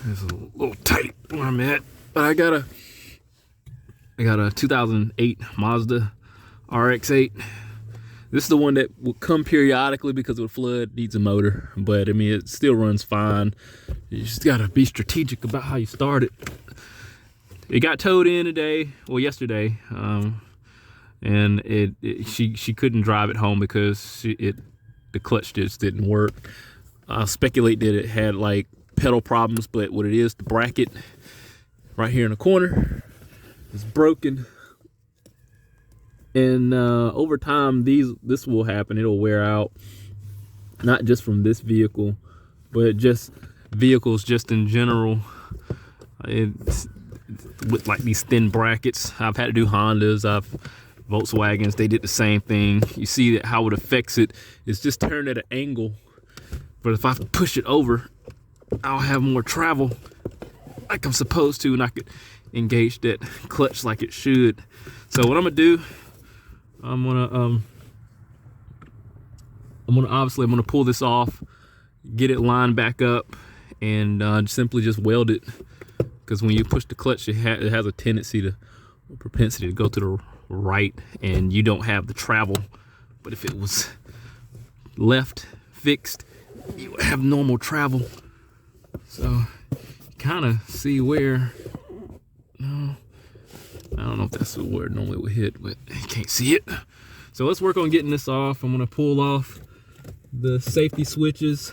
It's a little tight where I'm at, but I got a 2008 Mazda RX-8. This is the one that will come periodically because of the flood, needs a motor, but I mean, it still runs fine. You just gotta be strategic about how you start it. It got towed in today, well, yesterday, and she couldn't drive it home because the clutch just didn't work. I speculate that it had like pedal problems, but what it is, the bracket right here in the corner is broken. And over time, this will happen. It'll wear out, not just from this vehicle, but just vehicles just in general. It's with like these thin brackets. I've had to do Hondas, Volkswagens. They did the same thing. You see that how it affects it is just turned at an angle. But if I push it over, I'll have more travel like I'm supposed to, and I could engage that clutch like it should. So what I'm gonna do, I'm gonna pull this off, get it lined back up, and simply just weld it. Because when you push the clutch, it has a propensity to go to the right, and you don't have the travel. But if it was left fixed, you would have normal travel. So kind of see where, no, I don't know if that's where it normally would hit, but you can't see it. So let's work on getting this off. I'm gonna pull off the safety switches,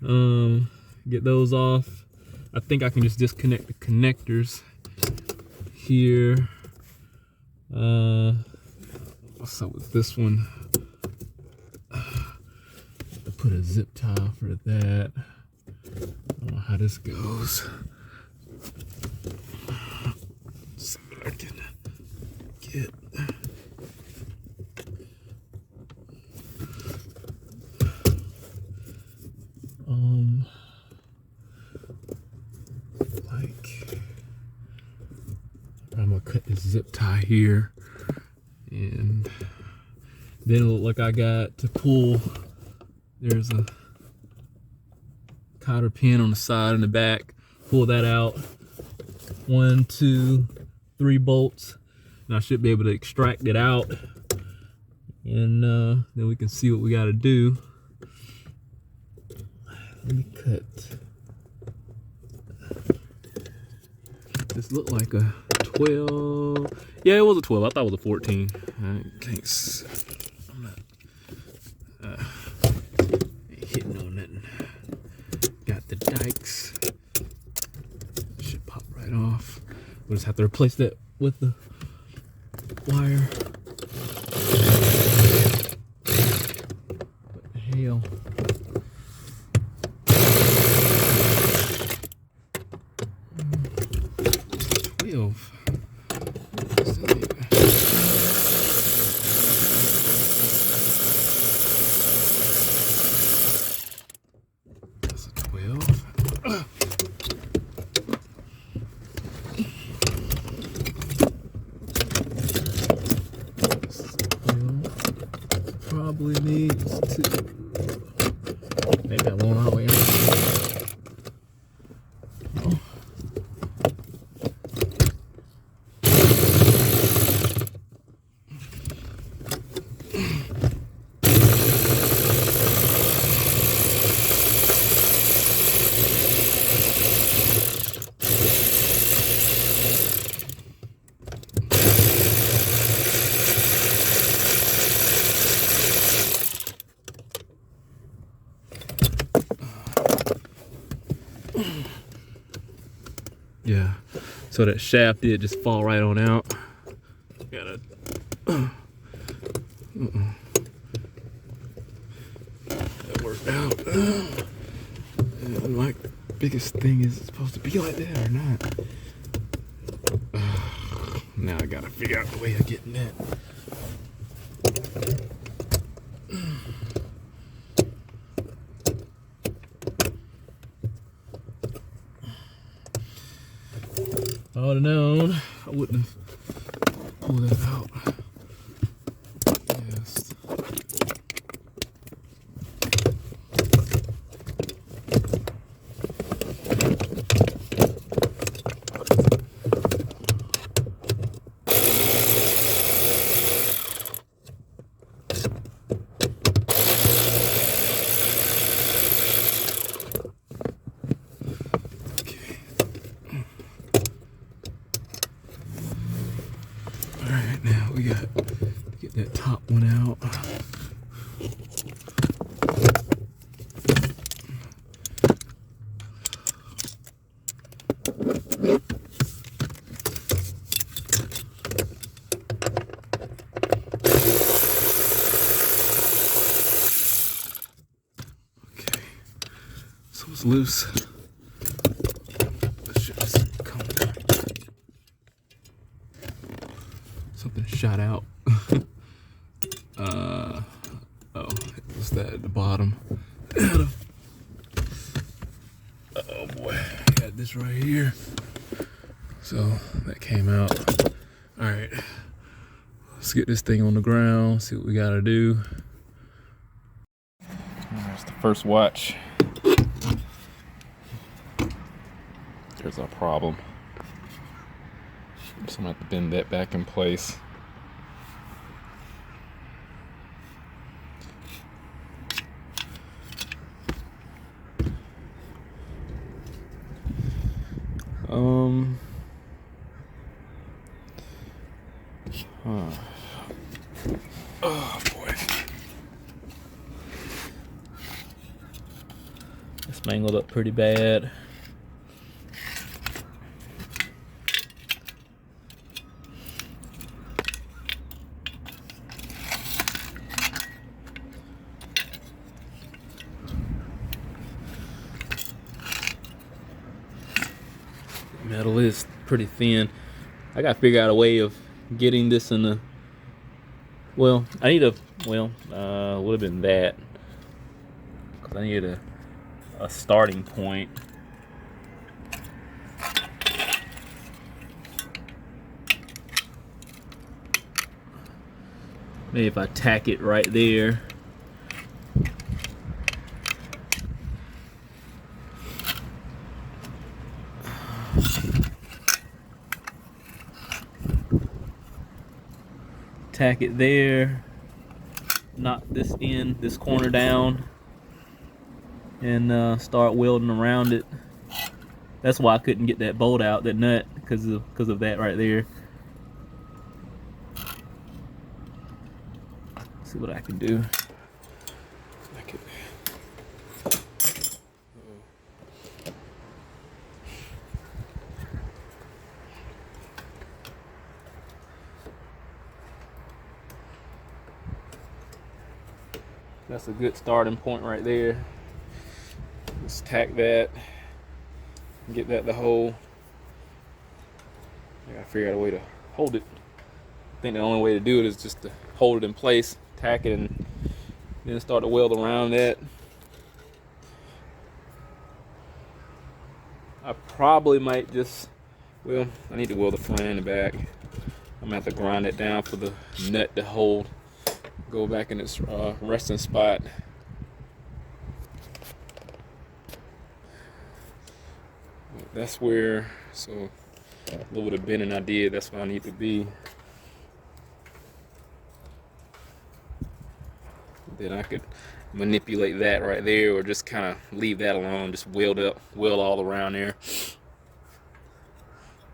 get those off. I think I can just disconnect the connectors here. What's up with this one? Put a zip tie for that. I don't know how this goes. Let's see what I can get. I'm gonna cut this zip tie here, and then it'll look like I got to pull. There's a cotter pin on the side and the back. Pull that out. 1, 2, 3 bolts, and I should be able to extract it out, and then we can see what we got to do. Let me cut. This looked like a 12. Yeah, it was a 12. I thought it was a 14. I'm not hitting on nothing. Got the dikes. Should pop right off. We'll just have to replace that with the wire. What the hell? Probably needs to. Maybe I won't all the way around. Oh. Yeah, so that shaft did just fall right on out. Gotta that worked out. And my biggest thing is, it's supposed to be like that or not? Now I gotta figure out the way of getting that. If I would have known, I wouldn't have pulled that out. Yes. So it's loose. This shit just come. Something shot out. Oh, what's that at the bottom? Oh boy, got this right here. So that came out. All right, let's get this thing on the ground, see what we gotta do. There's the first watch. There's our problem. So I'm gonna have to bend that back in place. Oh boy. It's mangled up pretty bad. Metal is pretty thin. I gotta figure out a way of getting this in the, well, I need a, well, would have been that, because I needed a starting point. Maybe if I tack it right there. Tack it there, knock this corner down, and start welding around it. That's why I couldn't get that bolt out, that nut, because of that right there. See what I can do. That's a good starting point right there. Just tack that, get that to hold. I gotta figure out a way to hold it. I think the only way to do it is just to hold it in place, tack it, and then start to weld around that. I probably might just, well, I need to weld the front and the back. I'm gonna have to grind it down for the nut to hold, go back in its resting spot. That's where, so a little bit of bending I did, that's where I need to be. Then I could manipulate that right there, or just kind of leave that alone, just weld all around there.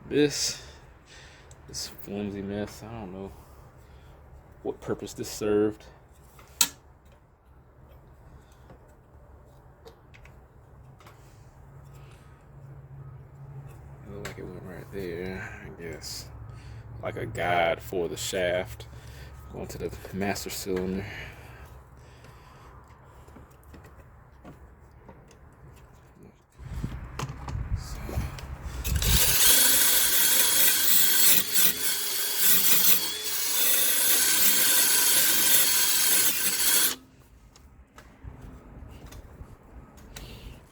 This flimsy mess, I don't know what purpose this served. It looked like it went right there, I guess. Like a guide for the shaft going to the master cylinder.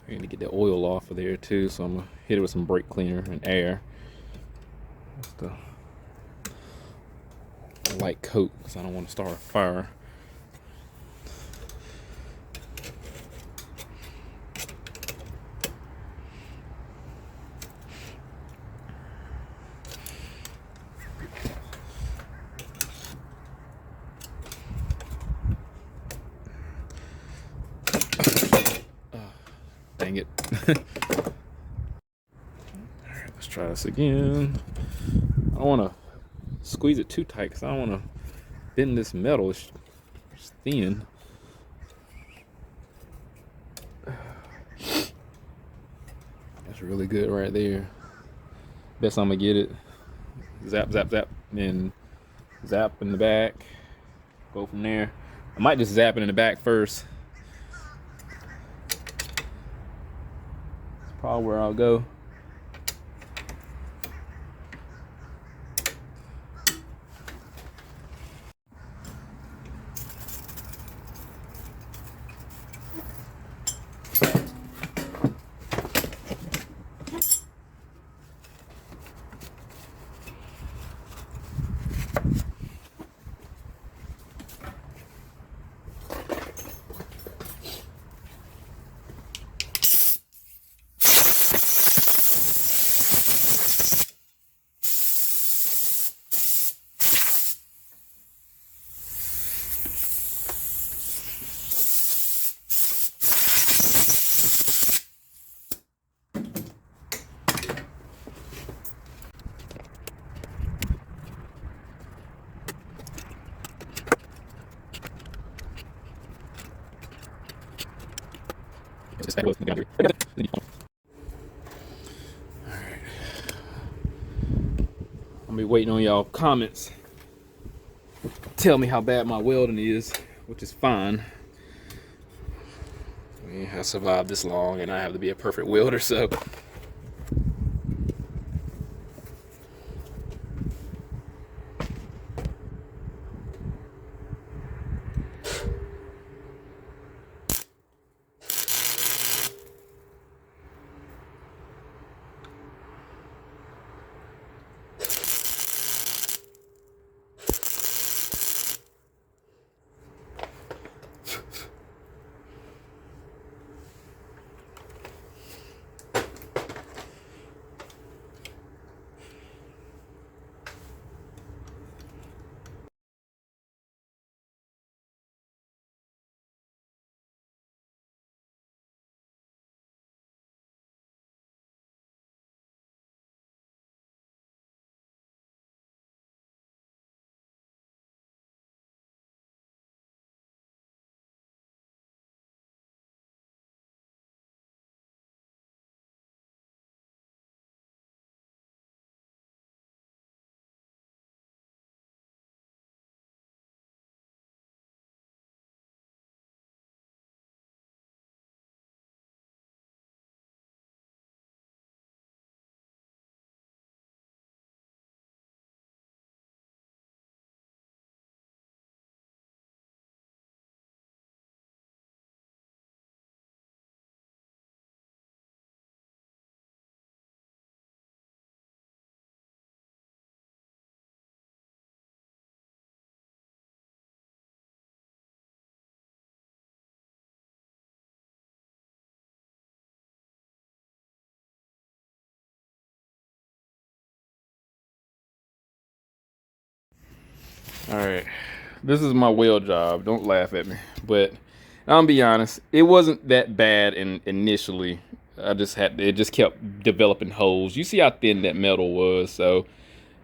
I need to get the oil off of there too, so I'm gonna hit it with some brake cleaner and air. Just a light coat, because I don't want to start a fire. Dang it. Alright, let's try this again. I don't want to squeeze it too tight because I don't want to bend this metal. It's thin. That's really good right there. Best I'm going to get it. Zap, zap, zap. Then zap in the back. Go from there. I might just zap it in the back first. probably where I'll go. I'll be waiting on y'all comments. Tell me how bad my welding is, which is fine. I survived this long and I have to be a perfect welder, so. All right, this is my weld job. Don't laugh at me, but I'll be honest, it wasn't that bad initially. It just kept developing holes. You see how thin that metal was, so,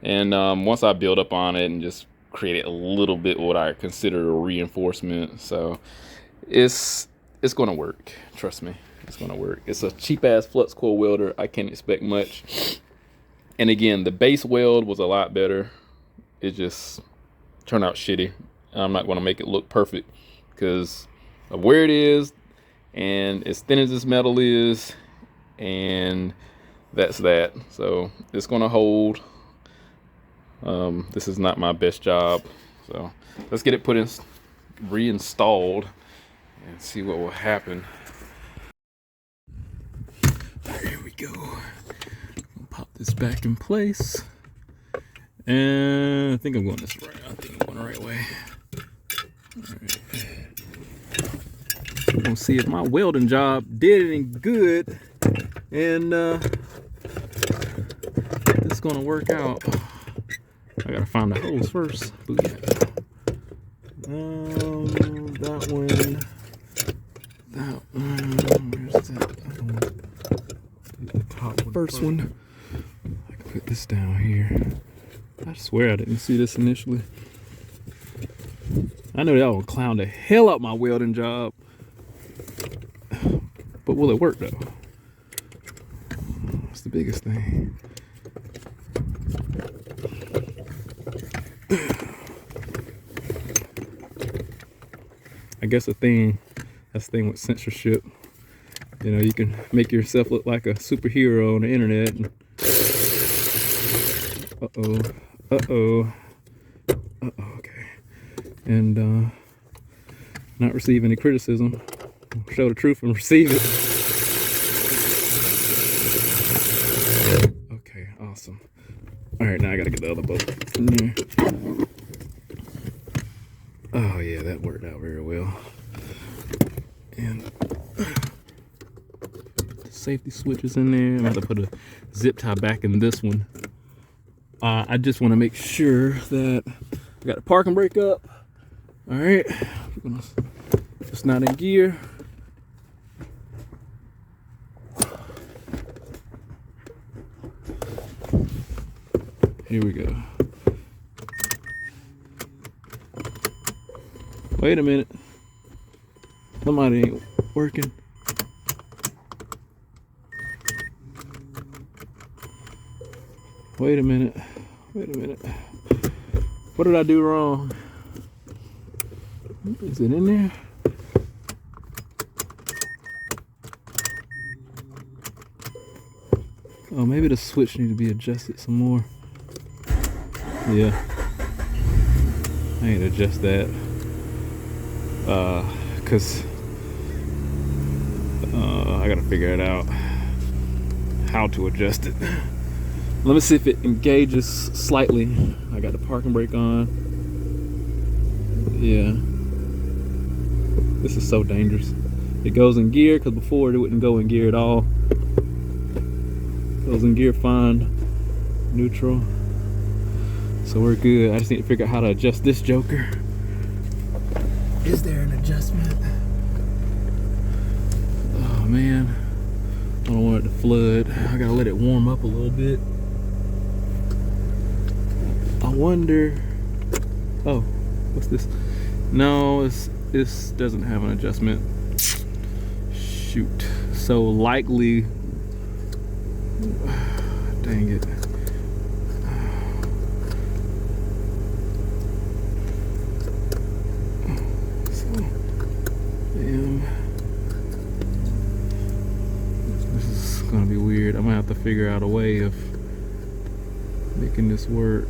and once I built up on it and just created a little bit what I consider a reinforcement, so it's gonna work. Trust me, it's gonna work. It's a cheap ass flux core welder. I can't expect much. And again, the base weld was a lot better. It just turned out shitty. I'm not going to make it look perfect because of where it is and as thin as this metal is, and that's that. So it's going to hold. This is not my best job, so let's get it reinstalled and see what will happen. There we go. I'll pop this back in place. And I think I'm going this right. I think I'm going the right way. All right. We're gonna see if my welding job did any good, and it's gonna work out. I gotta find the holes first. That one. Where's that? The top one. First one. I can put this down here. I swear I didn't see this initially. I know that will clown the hell out my welding job. But will it work though? That's the biggest thing. I guess that's the thing with censorship. You know, you can make yourself look like a superhero on the internet. Okay. And not receive any criticism. Show the truth and receive it. Okay, awesome. All right, now I gotta get the other bolt in there. Oh yeah, that worked out very well. And the safety switch is in there. I'm gonna have to put a zip tie back in this one. I just want to make sure that I got the parking brake up. All right, it's not in gear. Here we go. Wait a minute. Somebody ain't working. Wait a minute. Wait a minute. What did I do wrong? Is it in there? Oh, maybe the switch needs to be adjusted some more. Yeah. I need to adjust that. Cause I gotta figure it out how to adjust it. Let me see if it engages slightly. I got the parking brake on. Yeah. This is so dangerous. It goes in gear, because before it wouldn't go in gear at all. Goes in gear fine. Neutral. So we're good. I just need to figure out how to adjust this joker. Is there an adjustment? Oh man. I don't want it to flood. I gotta let it warm up a little bit. I wonder. Oh, what's this? No, this doesn't have an adjustment. Shoot. So likely. Dang it. This is gonna be weird. I'm gonna have to figure out a way of making this work.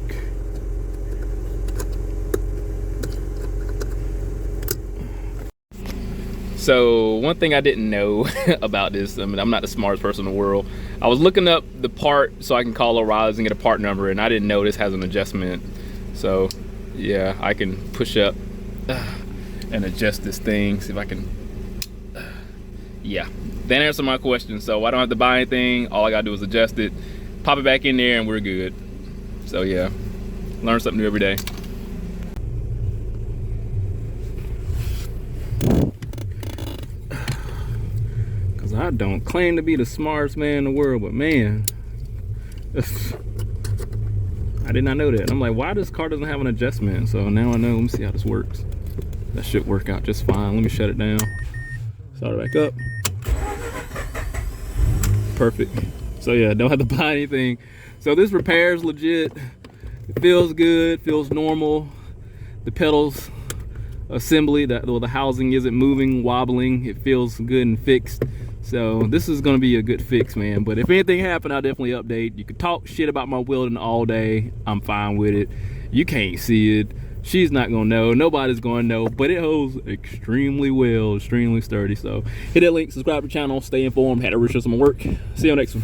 So one thing I didn't know about this, I mean, I'm not the smartest person in the world. I was looking up the part so I can call O'Reilly's and get a part number, and I didn't know this has an adjustment. So yeah, I can push up and adjust this thing, see if I can, yeah. That answered my question, so I don't have to buy anything. All I gotta do is adjust it, pop it back in there, and we're good. So yeah, learn something new every day. Cause I don't claim to be the smartest man in the world, but man, I did not know that. I'm like, why this car doesn't have an adjustment? So now I know. Let me see how this works. That should work out just fine. Let me shut it down. Start it back up. Perfect. So yeah, don't have to buy anything. So this repair is legit. It feels good, feels normal. The pedals assembly, the housing isn't moving, wobbling. It feels good and fixed. So this is gonna be a good fix, man. But if anything happened, I'll definitely update. You can talk shit about my welding all day. I'm fine with it. You can't see it. She's not gonna know. Nobody's gonna know. But it holds extremely well, extremely sturdy. So hit that link, subscribe to the channel, stay informed. Had to reach some work. See you on the next one.